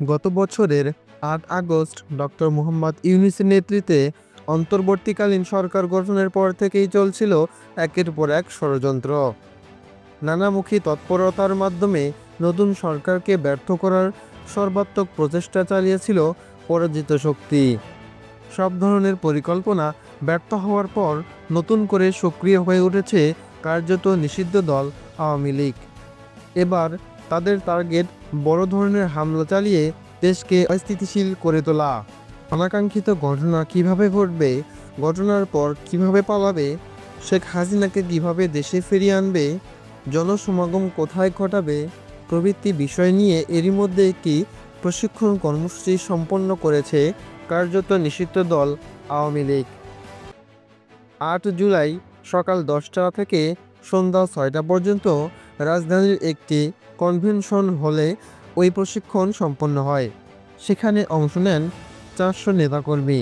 গত বছরের ৮ August doctor Mohammad ইউনূসের নেতৃত্বে অন্তর্বর্তীকালীন সরকার গঠনের পর থেকেই চলছিল একের পর এক ষড়যন্ত্র। নানামুখী তৎপরতার মাধ্যমে নতুন সরকারকে ব্যর্থ করার সর্বাত্মক প্রচেষ্টা চালিয়েছিল পরাজিত শক্তি। সব ধরনের পরিকল্পনা ব্যর্থ হওয়ার পর নতুন করে সক্রিয় হয়ে উঠেছে কার্যত নিষিদ্ধ দল আওয়ামী লীগ। এবার তাদের টার্গেট বড় ধরনের হামলা চালিয়ে দেশকে অস্থিতিশীল করে তোলা। অনাকাঙ্ক্ষিত ঘটনা কিভাবে ঘটবে, ঘটনার পর কিভাবে পালাবে, শেখ হাসিনাকে কিভাবে দেশে ফিরিয়ে আনবে, জনসমাগম কোথায় ঘটাবে প্রভৃতি বিষয় নিয়ে এরই মধ্যে একটি প্রশিক্ষণ কর্মসূচি সম্পন্ন করেছে কার্যত নিষিদ্ধ দল আওয়ামী লীগ। ৮ জুলাই সকাল ১০টা থেকে সন্ধ্যা ৬টা পর্যন্ত রাজধানীর একটি কনভেনশন হলে ওই প্রশিক্ষণ সম্পন্ন হয়। সেখানে অংশ নেন ৪০০ নেতাকর্মী।